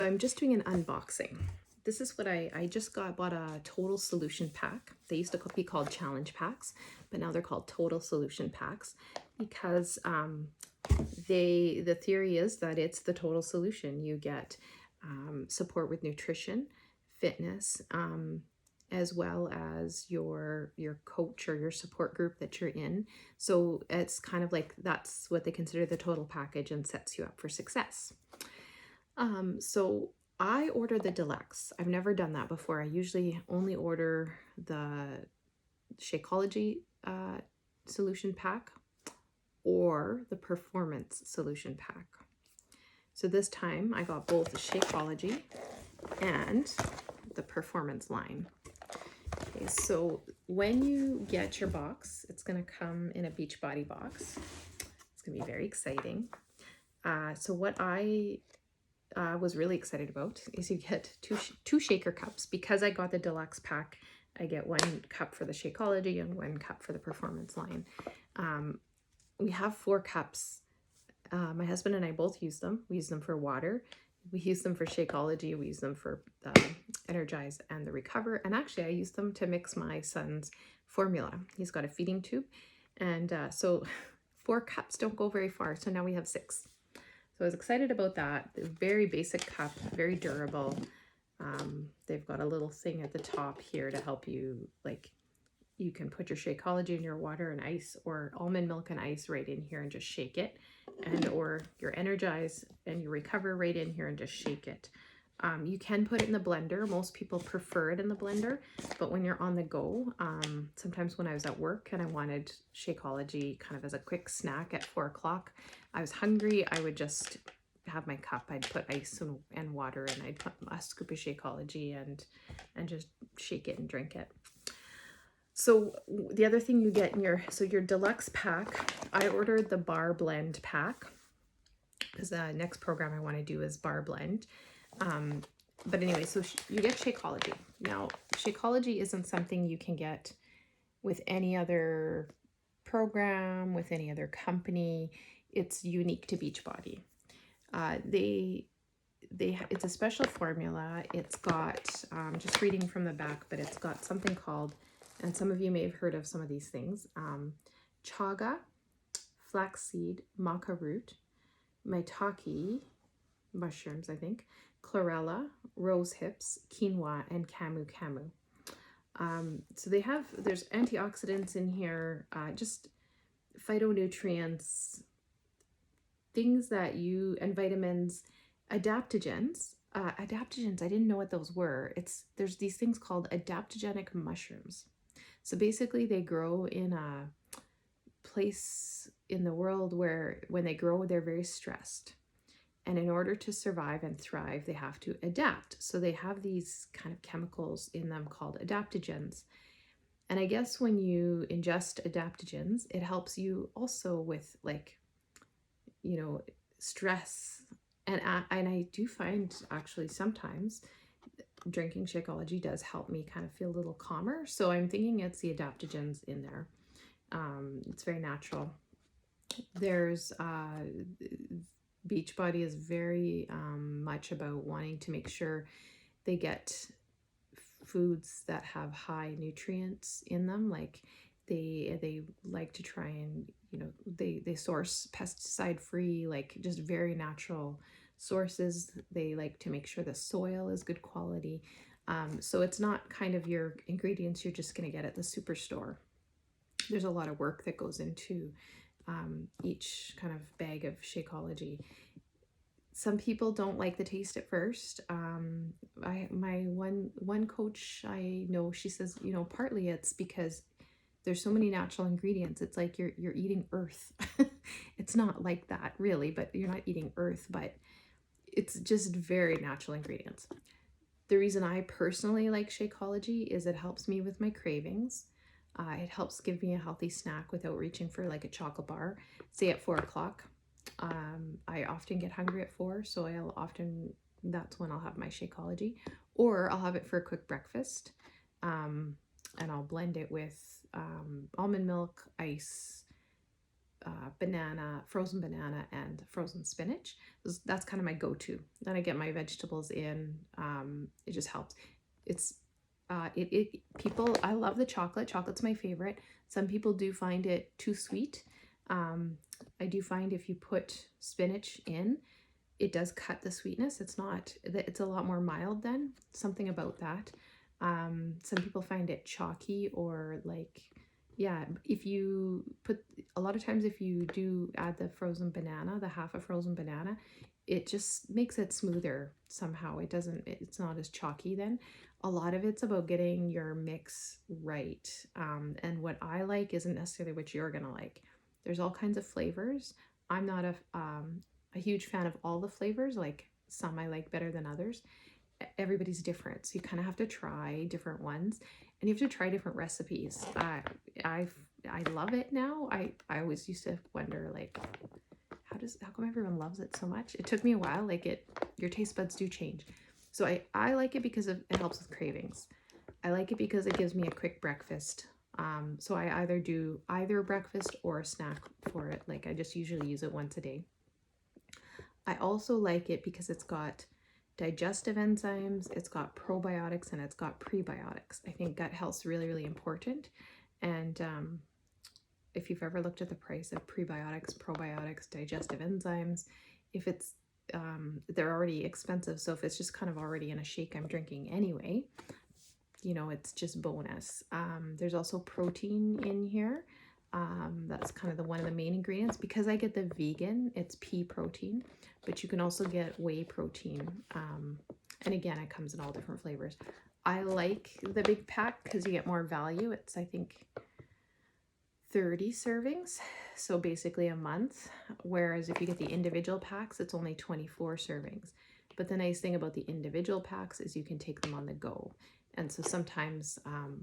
I'm just doing an unboxing. This is what I just bought a total solution pack. They used to be called challenge packs, but now they're called total solution packs because the theory is that it's the total solution. You get support with nutrition, fitness, as well as your coach or your support group that you're in. So it's kind of like that's what they consider the total package and sets you up for success. So I ordered the deluxe. I've never done that before. I usually only order the Shakeology solution pack or the performance solution pack. So this time I got both the Shakeology and the performance line. Okay, so when you get your box, it's going to come in a Beachbody box. It's going to be very exciting. So what I was really excited about is you get two shaker cups. Because I got the deluxe pack, I get 1 cup for the Shakeology and 1 cup for the performance line. We have 4 cups. My husband and I both use them. We use them for water. We use them for Shakeology. We use them for Energize and the Recover. And actually, I use them to mix my son's formula. He's got a feeding tube. And so 4 cups don't go very far. So now we have 6. So I was excited about that. Very basic cup, very durable. They've got a little thing at the top here to help you, like you can put your Shakeology in your water and ice or almond milk and ice right in here and just shake it. And or your Energize and your Recover right in here and just shake it. You can put it in the blender. Most people prefer it in the blender, but when you're on the go, sometimes when I was at work and I wanted Shakeology kind of as a quick snack at 4 o'clock, I was hungry, I would just have my cup. I'd put ice and water and I'd put a scoop of Shakeology and just shake it and drink it. So the other thing you get in your deluxe pack, I ordered the bar blend pack because the next program I want to do is bar blend. But anyway, so you get Shakeology. Now, Shakeology isn't something you can get with any other program, with any other company. It's unique to Beachbody. It's a special formula. It's got, just reading from the back, but it's got something called, and some of you may have heard of some of these things, chaga, flaxseed, maca root, maitake, mushrooms, I think, chlorella, rose hips, quinoa, and camu camu. So there's antioxidants in here, just phytonutrients, things that and vitamins, adaptogens. Adaptogens, I didn't know what those were. There's these things called adaptogenic mushrooms. So basically they grow in a place in the world where when they grow, they're very stressed. And in order to survive and thrive, they have to adapt. So they have these kind of chemicals in them called adaptogens. And I guess when you ingest adaptogens, it helps you also with stress. And I do find actually sometimes drinking Shakeology does help me kind of feel a little calmer. So I'm thinking it's the adaptogens in there. It's very natural. There's Beachbody is very much about wanting to make sure they get foods that have high nutrients in them. Like they like to try and, they source pesticide free, like just very natural sources. They like to make sure the soil is good quality. So it's not kind of your ingredients you're just going to get at the superstore. There's a lot of work that goes into each kind of bag of Shakeology. Some people don't like the taste at first. My one coach I know, she says, partly it's because there's so many natural ingredients. It's like you're eating earth. It's not like that really, but you're not eating earth, but it's just very natural ingredients. The reason I personally like Shakeology is it helps me with my cravings. It helps give me a healthy snack without reaching for like a chocolate bar, say at 4 o'clock. I often get hungry at 4, so that's when I'll have my Shakeology, or I'll have it for a quick breakfast. And I'll blend it with almond milk, ice, banana, frozen banana, and frozen spinach. That's kind of my go-to. Then I get my vegetables in. It just helps. It's people, I love the chocolate. Chocolate's my favorite. Some people do find it too sweet. I do find if you put spinach in, it does cut the sweetness. It's a lot more mild then. Something about that. Some people find it chalky or like, yeah, if you put, a lot of times if you do add the frozen banana, the half a frozen banana, it just makes it smoother somehow. It's not as chalky then. A lot of it's about getting your mix right. And what I like isn't necessarily what you're gonna like. There's all kinds of flavors. I'm not a huge fan of all the flavors. Like some I like better than others. Everybody's different, so you kind of have to try different ones, and you have to try different recipes. I love it now. I always used to wonder, like, how come everyone loves it so much? It took me a while. Like, your taste buds do change. So I like it because it helps with cravings. I like it because it gives me a quick breakfast. So I either do either breakfast or a snack for it. Like, I just usually use it once a day. I also like it because it's got digestive enzymes, it's got probiotics, and it's got prebiotics. I think gut health's really, really important. And if you've ever looked at the price of prebiotics, probiotics, digestive enzymes, if it's they're already expensive. So if it's just kind of already in a shake I'm drinking anyway, it's just bonus. There's also protein in here. That's kind of one of the main ingredients. Because I get the vegan, it's pea protein, but you can also get whey protein. And again, it comes in all different flavors. I like the big pack because you get more value. It's, I think, 30 servings, so basically a month. Whereas if you get the individual packs, it's only 24 servings. But the nice thing about the individual packs is you can take them on the go. And so sometimes,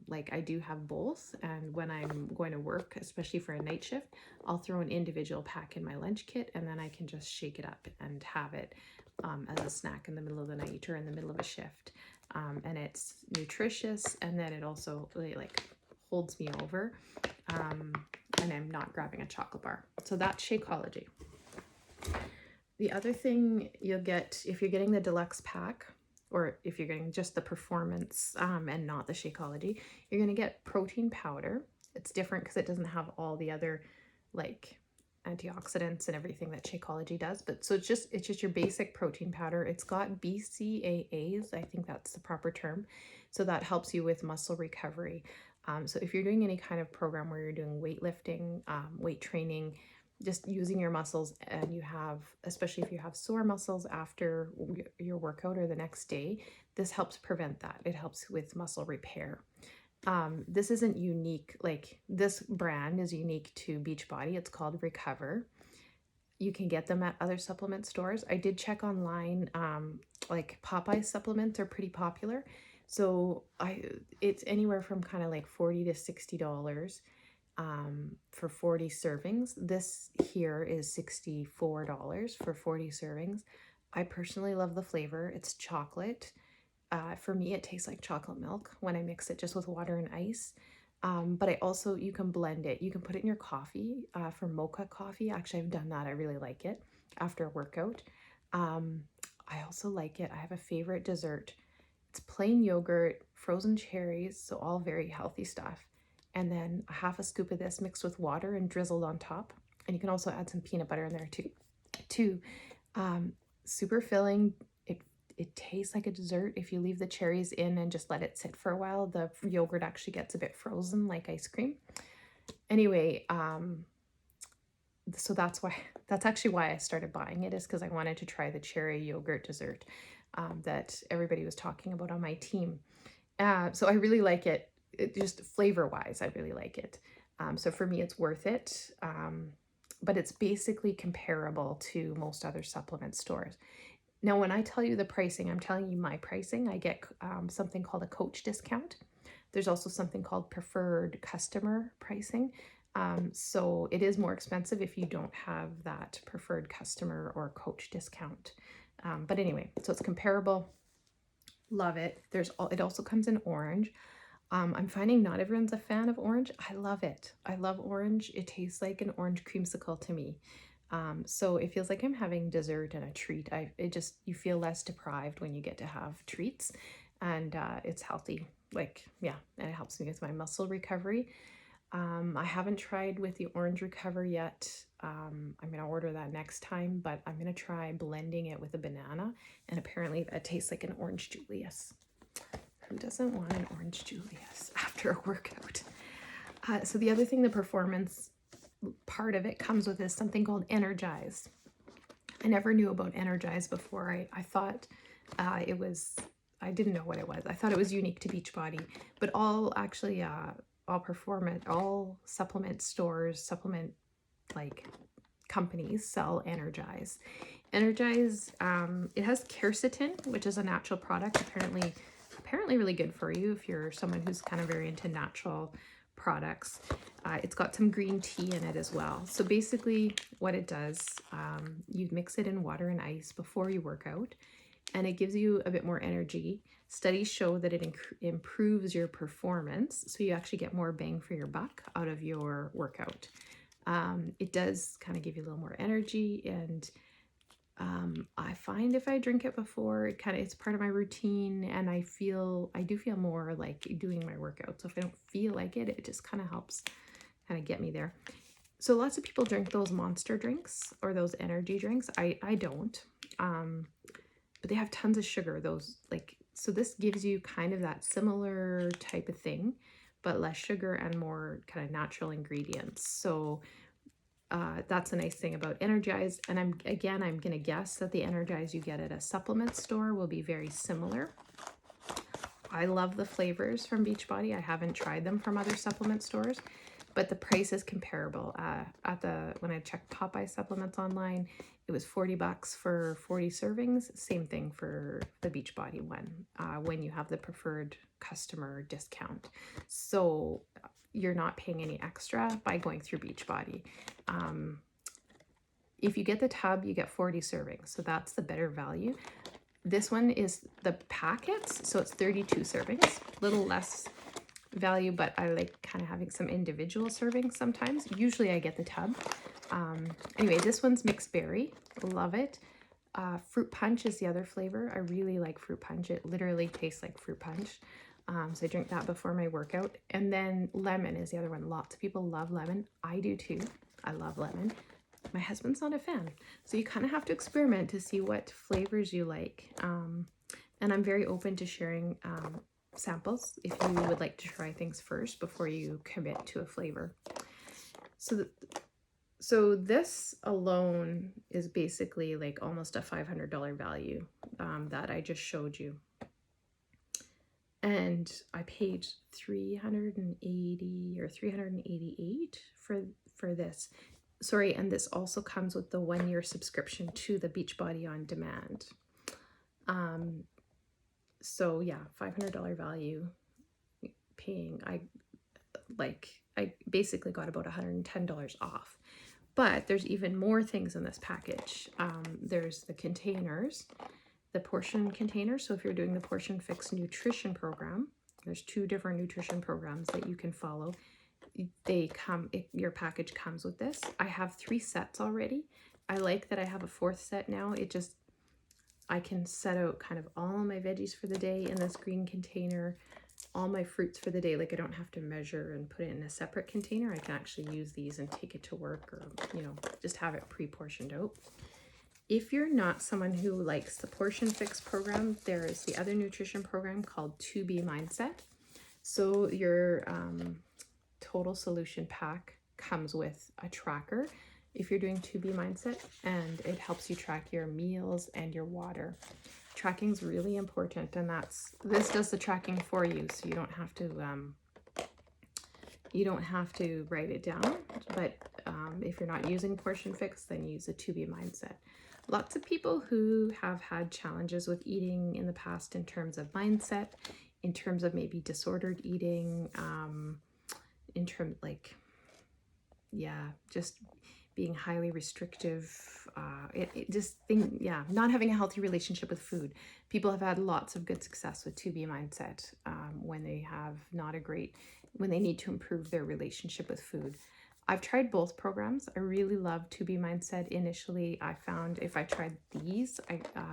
like, I do have both. And when I'm going to work, especially for a night shift, I'll throw an individual pack in my lunch kit, and then I can just shake it up and have it as a snack in the middle of the night or in the middle of a shift. And it's nutritious, and then it also really, like, holds me over. And I'm not grabbing a chocolate bar. So that's Shakeology. The other thing you'll get if you're getting the deluxe pack, or if you're getting just the performance and not the Shakeology, you're going to get protein powder. It's different because it doesn't have all the other, like, antioxidants and everything that Shakeology does. But so it's just your basic protein powder. It's got BCAAs, I think that's the proper term. So that helps you with muscle recovery. So if you're doing any kind of program where you're doing weightlifting, weight training, just using your muscles, and you have, especially if you have sore muscles after your workout or the next day, this helps prevent that. It helps with muscle repair. This isn't unique. Like, this brand is unique to Beachbody. It's called Recover. You can get them at other supplement stores. I did check online. Like, Popeye supplements are pretty popular. So it's anywhere from kind of like $40 to $60 for 40 servings. This here is $64 for 40 servings. I personally love the flavor. It's chocolate. For me, it tastes like chocolate milk when I mix it just with water and ice. But you can blend it. You can put it in your coffee for mocha coffee. Actually, I've done that. I really like it after a workout. I also like it. I have a favorite dessert. It's plain yogurt, frozen cherries, so all very healthy stuff. And then a half a scoop of this mixed with water and drizzled on top. And you can also add some peanut butter in there too. Super filling. It tastes like a dessert. If you leave the cherries in and just let it sit for a while, the yogurt actually gets a bit frozen like ice cream. Anyway, so that's actually why I started buying it, is because I wanted to try the cherry yogurt dessert that everybody was talking about on my team. So I really like it. Just flavor-wise, I really like it. So for me, it's worth it. But it's basically comparable to most other supplement stores. Now, when I tell you the pricing, I'm telling you my pricing. I get something called a coach discount. There's also something called preferred customer pricing. So it is more expensive if you don't have that preferred customer or coach discount. But anyway, so it's comparable. Love it. It also comes in orange. I'm finding not everyone's a fan of orange. I love it. I love orange. It tastes like an orange creamsicle to me. So it feels like I'm having dessert and a treat. You feel less deprived when you get to have treats, and it's healthy. Like, yeah, and it helps me with my muscle recovery. I haven't tried with the orange recover yet. I'm gonna order that next time, but I'm gonna try blending it with a banana, and apparently that tastes like an orange Julius. Who doesn't want an orange Julius after a workout? So the other thing, the performance part of it comes with is something called Energize. I never knew about Energize before. I thought I didn't know what it was. I thought it was unique to Beachbody, but all supplement stores, supplement like companies sell Energize. Energize, it has quercetin, which is a natural product, apparently really good for you if you're someone who's kind of very into natural products. It's got some green tea in it as well. So basically what it does, you mix it in water and ice before you work out, and it gives you a bit more energy. Studies show that it improves your performance, so you actually get more bang for your buck out of your workout. It does kind of give you a little more energy, and I find if I drink it before, it's part of my routine, and I do feel more like doing my workout. So if I don't feel like it, it just kind of helps kind of get me there. So lots of people drink those monster drinks or those energy drinks. I don't. But they have tons of sugar. So this gives you kind of that similar type of thing, but less sugar and more kind of natural ingredients. So that's a nice thing about Energize. And I'm going to guess that the Energize you get at a supplement store will be very similar. I love the flavors from Beachbody. I haven't tried them from other supplement stores, but the price is comparable. When I checked Popeye supplements online, it was $40 for 40 servings. Same thing for the Beachbody one, when you have the preferred customer discount. So you're not paying any extra by going through Beachbody. If you get the tub, you get 40 servings. So that's the better value. This one is the packets, so it's 32 servings, a little less value, but I like kind of having some individual servings sometimes. Usually I get the tub. Anyway, this one's mixed berry. Love it. Fruit punch is the other flavor. I really like fruit punch. It literally tastes like fruit punch. So I drink that before my workout. And then lemon is the other one. Lots of people love lemon. I do too. I love lemon. My husband's not a fan. So you kind of have to experiment to see what flavors you like. And I'm very open to sharing samples if you would like to try things first before you commit to a flavor. So this alone is basically like almost a $500 value that I just showed you. And I paid $380 or $388 for this. Sorry, and this also comes with the 1-year subscription to the Beachbody On Demand. So yeah, $500 value paying. I basically got about $110 off. But there's even more things in this package. There's the containers, the portion containers. So if you're doing the Portion Fix nutrition program, there's 2 different nutrition programs that you can follow. Your package comes with this. I have 3 sets already. I like that I have a 4th set now. I can set out kind of all my veggies for the day in this green container, all my fruits for the day. Like I don't have to measure and put it in a separate container. I can actually use these and take it to work, or, just have it pre-portioned out. If you're not someone who likes the Portion Fix program, there is the other nutrition program called 2B Mindset. So your Total Solution Pack comes with a tracker if you're doing 2B Mindset, and it helps you track your meals and your water. Tracking is really important, and this does the tracking for you, so you don't have to write it down. But if you're not using Portion Fix, then use a 2B Mindset. Lots of people who have had challenges with eating in the past in terms of mindset, in terms of maybe disordered eating, just being highly restrictive, not having a healthy relationship with food. People have had lots of good success with 2B Mindset when they have not a great, when they need to improve their relationship with food. I've tried both programs. I really love 2B Mindset. Initially, I found if I tried these,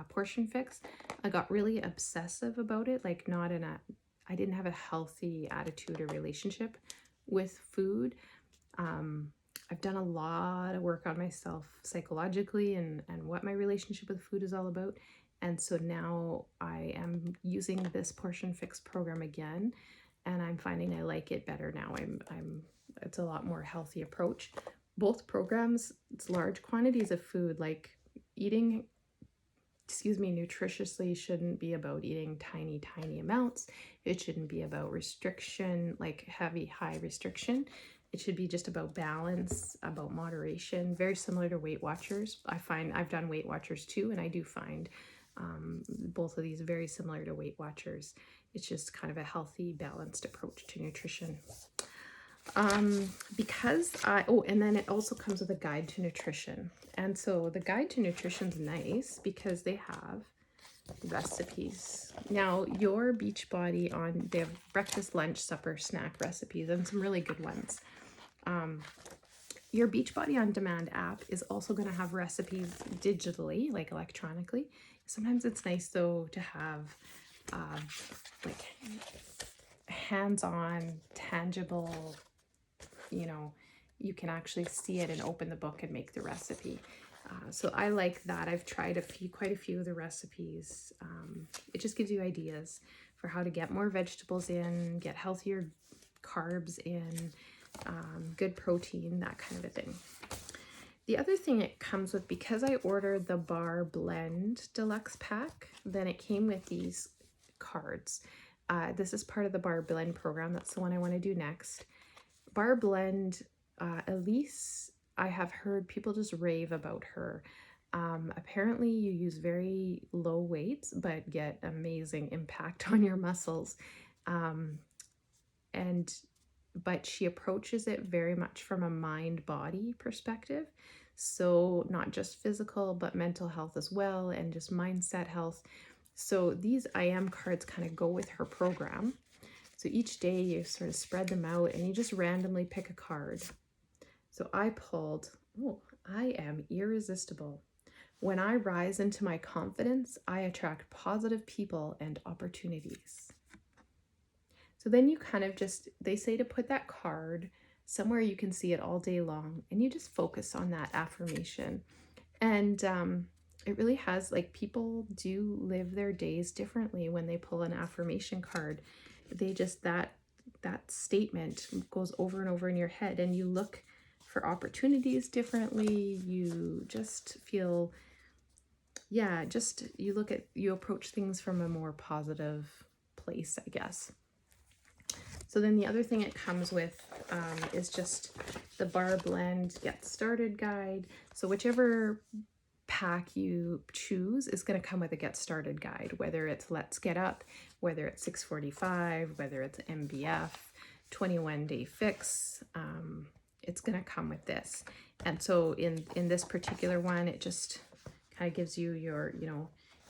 Portion Fix, I got really obsessive about it, like not in a, I didn't have a healthy attitude or relationship with food. I've done a lot of work on myself psychologically and what my relationship with food is all about. And so now I am using this Portion Fix program again, and I'm finding I like it better now. It's a lot more healthy approach. Both programs, it's large quantities of food, like eating, nutritiously shouldn't be about eating tiny amounts. It shouldn't be about restriction, like heavy, high restriction. It should be just about balance, about moderation, very similar to Weight Watchers. I find I've done Weight Watchers too, and I do find both of these very similar to Weight Watchers. It's just kind of a healthy, balanced approach to nutrition. And then it also comes with a guide to nutrition. And so the guide to nutrition is nice because they have recipes. Now, your Beachbody they have breakfast, lunch, supper, snack recipes, and some really good ones. Your Beachbody On Demand app is also going to have recipes digitally, like electronically. Sometimes it's nice though to have like hands-on, tangible, you can actually see it and open the book and make the recipe. So I like that. I've tried quite a few of the recipes. It just gives you ideas for how to get more vegetables in, get healthier carbs in, good protein, that kind of a thing. The other thing it comes with, because I ordered the Bar Blend Deluxe Pack, then it came with these cards. This is part of the Bar Blend program. That's the one I want to do next. Bar Blend, Elise, I have heard people just rave about her. Apparently you use very low weights, but get amazing impact on your muscles. But she approaches it very much from a mind-body perspective. So not just physical, but mental health as well, and just mindset health. So these I Am cards kind of go with her program. So each day you sort of spread them out and you just randomly pick a card. So I pulled, I am irresistible. When I rise into my confidence, I attract positive people and opportunities. So then you kind of they say to put that card somewhere you can see it all day long, and you just focus on that affirmation. And it really has, like, people do live their days differently when they pull an affirmation card. They just, that statement goes over and over in your head, and you look for opportunities differently. You just feel, you approach things from a more positive place, I guess. So then the other thing it comes with is just the Bar Blend Get Started guide. So whichever pack you choose is going to come with a Get Started guide, whether it's Let's Get Up, whether it's 645, whether it's MBF, 21-day fix, it's going to come with this. And so in this particular one, it just kind of gives you your,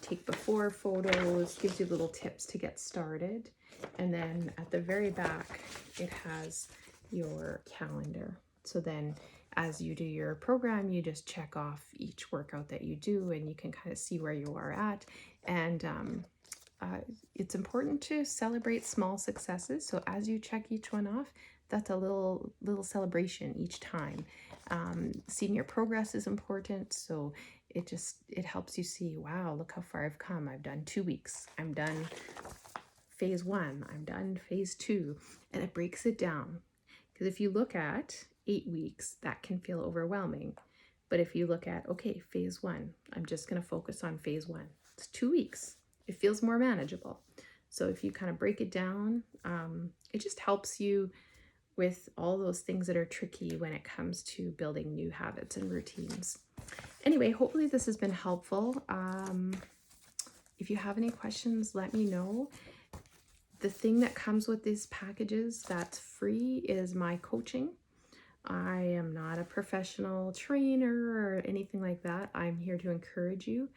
take before photos, gives you little tips to get started. And then at the very back, it has your calendar. So then as you do your program, you just check off each workout that you do, and you can kind of see where you are at. And it's important to celebrate small successes. So as you check each one off, that's a little celebration each time. Seeing your progress is important. So it helps you see, wow, look how far I've come. I've done 2 weeks. I'm done phase 1. I'm done phase 2. And it breaks it down. Because if you look at 8 weeks, that can feel overwhelming. But if you look at, okay, phase 1, I'm just going to focus on phase 1. It's 2 weeks. It feels more manageable. So if you kind of break it down, it just helps you with all those things that are tricky when it comes to building new habits and routines. Anyway, hopefully this has been helpful. If you have any questions, let me know. The thing that comes with these packages that's free is my coaching. I am not a professional trainer or anything like that. I'm here to encourage you.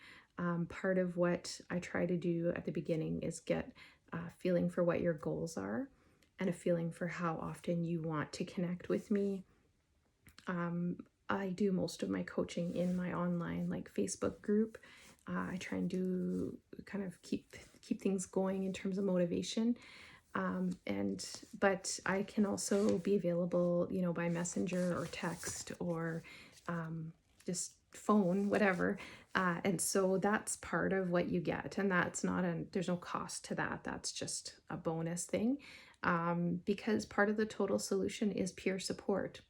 Part of what I try to do at the beginning is get a feeling for what your goals are and a feeling for how often you want to connect with me. I do most of my coaching in my online like Facebook group. I try and do kind of keep things going in terms of motivation. And but I can also be available, you know, by messenger or text or just phone, whatever. And so that's part of what you get, and that's not a there's no cost to that. That's just a bonus thing, because part of the total solution is peer support.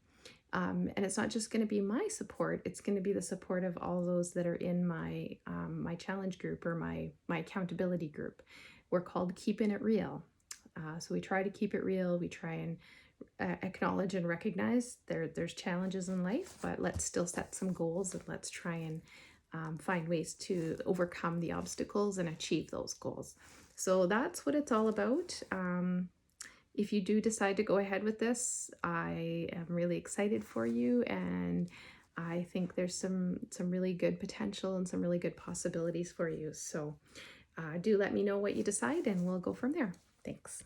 And it's not just going to be my support; it's going to be the support of all those that are in my my challenge group or my accountability group. We're called Keeping It Real. So we try to keep it real. We try and acknowledge and recognize there's challenges in life, but let's still set some goals and let's try and find ways to overcome the obstacles and achieve those goals. So that's what it's all about. If you do decide to go ahead with this, I am really excited for you, and I think there's some really good potential and some really good possibilities for you. So do let me know what you decide, and we'll go from there. Thanks.